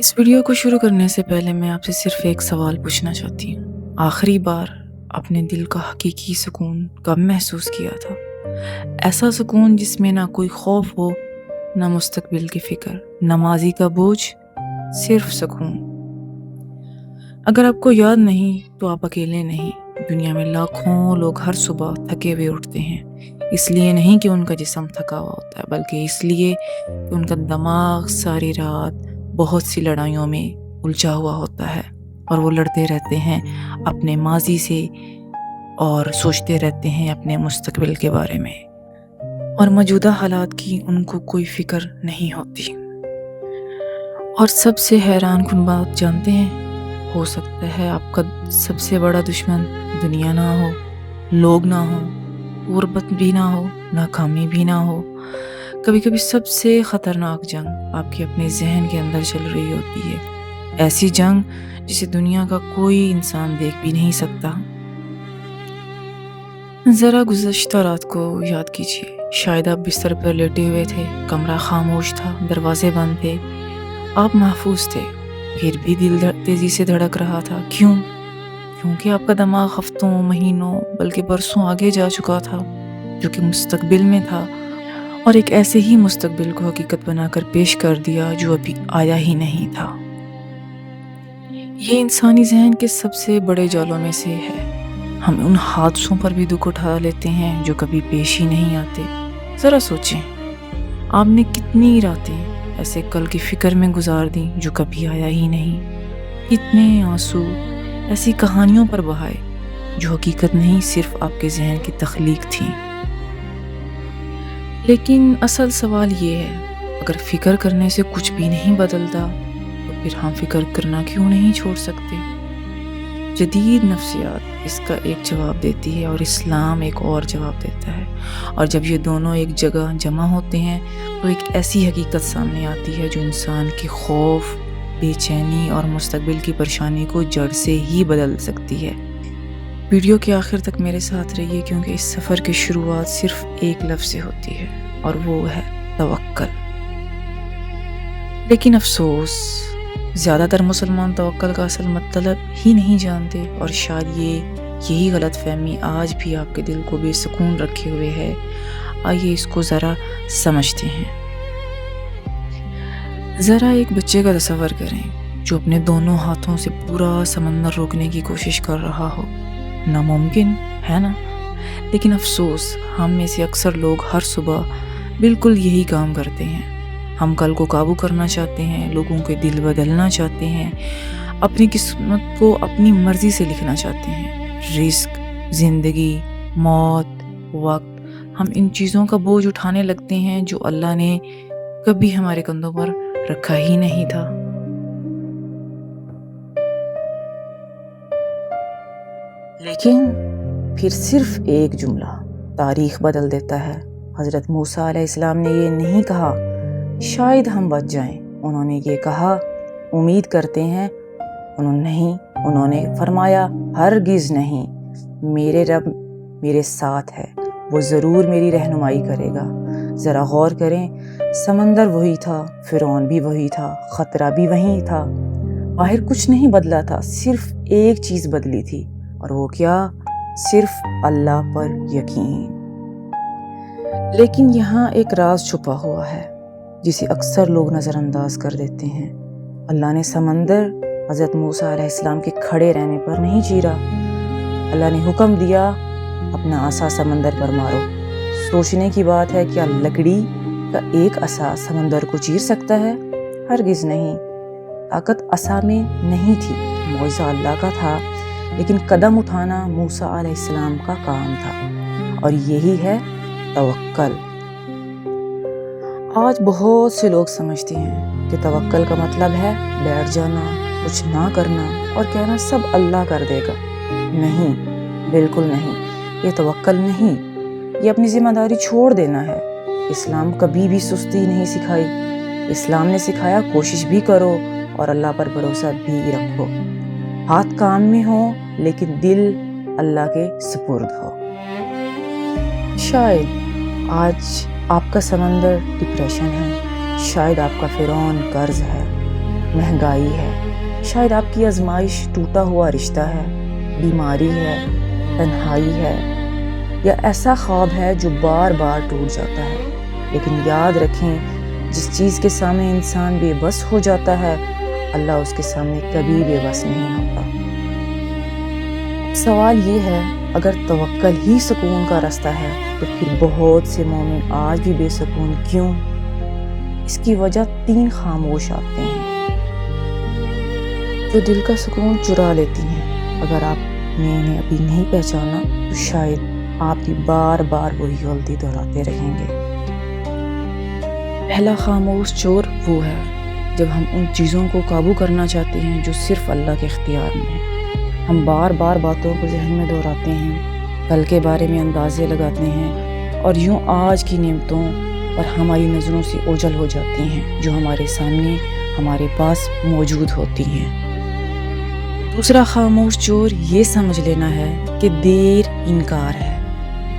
इस वीडियो को शुरू करने से पहले मैं आपसे सिर्फ एक सवाल पूछना चाहती हूँ। आखिरी बार अपने दिल का हकीकी सुकून कब महसूस किया था? ऐसा सुकून जिसमें ना कोई खौफ हो, ना मुस्तकबिल की फिक्र, ना माजी का बोझ, सिर्फ सुकून। अगर आपको याद नहीं तो आप अकेले नहीं। दुनिया में लाखों लोग हर सुबह थके हुए उठते हैं, इसलिए नहीं कि उनका जिस्म थका हुआ होता है, बल्कि इसलिए कि उनका दिमाग सारी रात बहुत सी लड़ाइयों में उलझा हुआ होता है और वो लड़ते रहते हैं अपने माजी से और सोचते रहते हैं अपने मुस्तकबिल के बारे में, और मौजूदा हालात की उनको कोई फिक्र नहीं होती। और सबसे हैरान कुन बात जानते हैं, हो सकता है आपका सबसे बड़ा दुश्मन दुनिया ना हो, लोग ना हो, गुर्बत भी ना हो, नाकामी भी ना हो। कभी कभी सबसे ख़तरनाक जंग आपके अपने जहन के अंदर चल रही होती है, ऐसी जंग जिसे दुनिया का कोई इंसान देख भी नहीं सकता। ज़रा गुज़श्ता रात को याद कीजिए। शायद आप बिस्तर पर लेटे हुए थे, कमरा खामोश था, दरवाजे बंद थे, आप महफूज थे, फिर भी दिल तेज़ी से धड़क रहा था। क्यों? क्योंकि आपका दिमाग हफ्तों, महीनों, बल्कि बरसों आगे जा चुका था, जो कि मुस्तकबिल में था, और एक ऐसे ही मुस्तकबिल को हकीकत बनाकर पेश कर दिया जो अभी आया ही नहीं था। ये इंसानी जहन के सबसे बड़े जालों में से है। हम उन हादसों पर भी दुख उठा लेते हैं जो कभी पेश ही नहीं आते। ज़रा सोचें, आपने कितनी रातें ऐसे कल की फिक्र में गुजार दी जो कभी आया ही नहीं। कितने आंसू ऐसी कहानियों पर बहाए जो हकीकत नहीं, सिर्फ आपके जहन की तख्लीक थी। लेकिन असल सवाल ये है, अगर फिक्र करने से कुछ भी नहीं बदलता तो फिर हम फिक्र करना क्यों नहीं छोड़ सकते? जदीद नफ्सियात इसका एक जवाब देती है और इस्लाम एक और जवाब देता है, और जब ये दोनों एक जगह जमा होते हैं तो एक ऐसी हकीकत सामने आती है जो इंसान की खौफ, बेचैनी और मुस्तकबिल की परेशानी को जड़ से ही बदल सकती है। वीडियो के आखिर तक मेरे साथ रहिए, क्योंकि इस सफ़र की शुरुआत सिर्फ एक लफ्ज़ से होती है, और वो है तवक्कल। लेकिन अफसोस, ज़्यादातर मुसलमान तवक्कल का असल मतलब ही नहीं जानते, और शायद यही गलत फहमी आज भी आपके दिल को बेसुकून रखे हुए है। आइए इसको ज़रा समझते हैं। ज़रा एक बच्चे का तसव्वुर करें जो अपने दोनों हाथों से पूरा समंदर रोकने की कोशिश कर रहा हो। नामुमकिन है ना? लेकिन अफसोस, हम में से अक्सर लोग हर सुबह बिल्कुल यही काम करते हैं। हम कल को काबू करना चाहते हैं, लोगों के दिल बदलना चाहते हैं, अपनी किस्मत को अपनी मर्जी से लिखना चाहते हैं। रिस्क, ज़िंदगी, मौत, वक्त, हम इन चीज़ों का बोझ उठाने लगते हैं जो अल्लाह ने कभी हमारे कंधों पर रखा ही नहीं था। लेकिन फिर सिर्फ एक जुमला तारीख बदल देता है। हज़रत मूसा अलैहिस्सलाम ने ये नहीं कहा शायद हम बच जाएं, उन्होंने ये कहा उम्मीद करते हैं। उन्होंने फरमाया हरगिज़ नहीं, मेरे रब मेरे साथ है, वो ज़रूर मेरी रहनुमाई करेगा। ज़रा गौर करें, समंदर वही था, फ़िरौन भी वही था, ख़तरा भी वही था, बाहर कुछ नहीं बदला था, सिर्फ एक चीज़ बदली थी, और वो क्या? सिर्फ अल्लाह पर यकीन। लेकिन यहाँ एक राज छुपा हुआ है जिसे अक्सर लोग नज़रअंदाज कर देते हैं। अल्लाह ने समंदर हज़रत मूसा अलैहिस्सलाम के खड़े रहने पर नहीं चीरा। अल्लाह ने हुक्म दिया अपना आसा समंदर पर मारो। सोचने की बात है, क्या लकड़ी का एक आसा समंदर को चीर सकता है? हरगिज़ नहीं। ताकत आसा में नहीं थी, मौज़ा अल्लाह का था, लेकिन कदम उठाना मूसा अलैहिस्सलाम का काम था, और यही है तवक्कल। आज बहुत से लोग समझते हैं कि तवक्कल का मतलब है बैठ जाना, कुछ ना करना और कहना सब अल्लाह कर देगा। नहीं, बिल्कुल नहीं, ये तवक्कल नहीं, ये अपनी जिम्मेदारी छोड़ देना है। इस्लाम कभी भी सुस्ती नहीं सिखाई। इस्लाम ने सिखाया कोशिश भी करो और अल्लाह पर भरोसा भी रखो। हाथ काम में हो लेकिन दिल अल्लाह के सुपुर्द हो। शायद आज आपका समंदर डिप्रेशन है, शायद आपका फ़िरौन कर्ज है, مہنگائی ہے، شاید آپ کی آزمائش ٹوٹا ہوا رشتہ ہے، بیماری ہے، تنہائی ہے، یا ایسا خواب ہے جو بار بار ٹوٹ جاتا ہے۔ لیکن یاد رکھیں، جس چیز کے سامنے انسان بے بس ہو جاتا ہے، اللہ اس کے سامنے کبھی بے بس نہیں ہوتا۔ سوال یہ ہے، اگر توکل ہی سکون کا راستہ ہے تو پھر بہت سے مومن آج بھی بے سکون کیوں؟ اس کی وجہ 3 خاموش آتے ہیں جو دل کا سکون چرا لیتی ہیں۔ اگر آپ نے انہیں ابھی نہیں پہچانا تو شاید آپ بھی بار بار وہی غلطی دہراتے رہیں گے۔ پہلا خاموش چور وہ ہے جب ہم ان چیزوں کو قابو کرنا چاہتے ہیں جو صرف اللہ کے اختیار میں ہیں۔ ہم بار بار باتوں کو ذہن میں دہراتے ہیں، کل کے بارے میں اندازے لگاتے ہیں، اور یوں آج کی نعمتوں اور ہماری نظروں سے اوجھل ہو جاتی ہیں جو ہمارے سامنے ہمارے پاس موجود ہوتی ہیں۔ دوسرا خاموش چور یہ سمجھ لینا ہے کہ دیر انکار ہے۔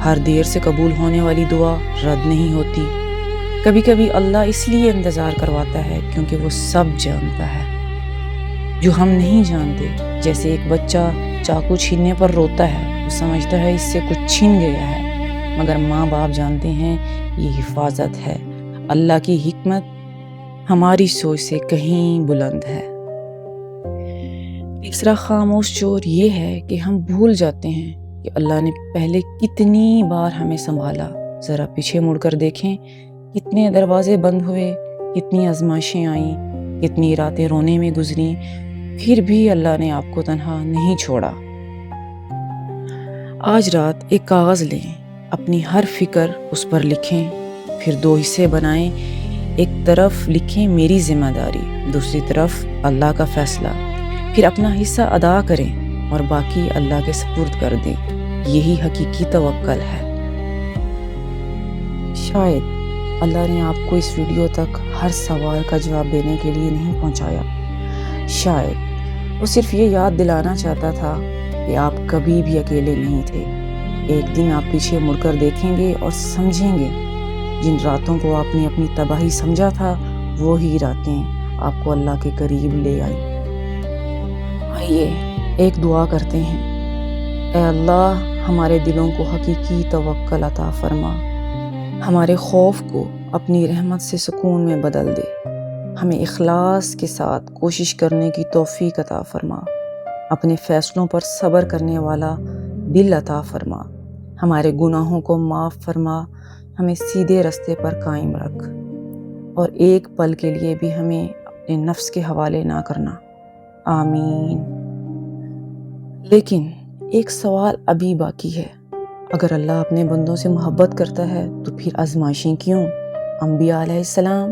ہر دیر سے قبول ہونے والی دعا رد نہیں ہوتی۔ کبھی کبھی اللہ اس لیے انتظار کرواتا ہے کیونکہ وہ سب جانتا ہے جو ہم نہیں جانتے۔ جیسے ایک بچہ چاقو چھیننے پر روتا ہے، وہ سمجھتا ہے اس سے کچھ چھین گیا ہے، مگر ماں باپ جانتے ہیں یہ حفاظت ہے۔ اللہ کی حکمت ہماری سوچ سے کہیں بلند ہے۔ تیسرا خاموش چور یہ ہے کہ ہم بھول جاتے ہیں کہ اللہ نے پہلے کتنی بار ہمیں سنبھالا۔ ذرا پیچھے مڑ کر دیکھیں، کتنے دروازے بند ہوئے، کتنی آزمائشیں آئیں، کتنی راتیں رونے میں گزریں، پھر بھی اللہ نے آپ کو تنہا نہیں چھوڑا۔ آج رات ایک کاغذ لیں، اپنی ہر فکر اس پر لکھیں، پھر 2 حصے بنائیں۔ ایک طرف لکھیں میری ذمہ داری، دوسری طرف اللہ کا فیصلہ۔ پھر اپنا حصہ ادا کریں اور باقی اللہ کے سپرد کر دیں۔ یہی حقیقی توکل ہے۔ شاید اللہ نے آپ کو اس ویڈیو تک ہر سوال کا جواب دینے کے لیے نہیں پہنچایا۔ شاید وہ صرف یہ یاد دلانا چاہتا تھا کہ آپ کبھی بھی اکیلے نہیں تھے۔ ایک دن آپ پیچھے مڑ کر دیکھیں گے اور سمجھیں گے جن راتوں کو آپ نے اپنی تباہی سمجھا تھا، وہی راتیں آپ کو اللہ کے قریب لے آئیں۔ آئیے ایک دعا کرتے ہیں۔ اے اللہ، ہمارے دلوں کو حقیقی توکل عطا فرما، ہمارے خوف کو اپنی رحمت سے سکون میں بدل دے، ہمیں اخلاص کے ساتھ کوشش کرنے کی توفیق عطا فرما، اپنے فیصلوں پر صبر کرنے والا دل عطا فرما، ہمارے گناہوں کو معاف فرما، ہمیں سیدھے راستے پر قائم رکھ، اور ایک پل کے لیے بھی ہمیں اپنے نفس کے حوالے نہ کرنا۔ آمین۔ لیکن ایک سوال ابھی باقی ہے، اگر اللہ اپنے بندوں سے محبت کرتا ہے تو پھر آزمائشیں کیوں؟ انبیاء علیہ السلام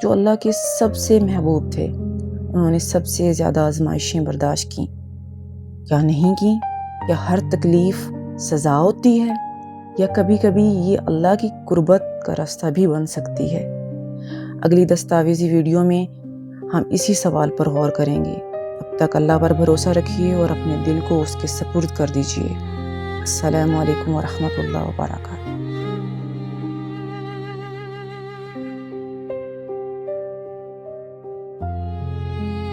جو اللہ کے سب سے محبوب تھے، انہوں نے سب سے زیادہ آزمائشیں برداشت کیں، کیا نہیں کیں؟ کیا ہر تکلیف سزا ہوتی ہے، یا کبھی کبھی یہ اللہ کی قربت کا راستہ بھی بن سکتی ہے؟ اگلی دستاویزی ویڈیو میں ہم اسی سوال پر غور کریں گے۔ اب تک اللہ پر بھروسہ رکھیے اور اپنے دل کو اس کے سپرد کر دیجیے۔ السلام علیکم ورحمۃ اللہ وبرکاتہ۔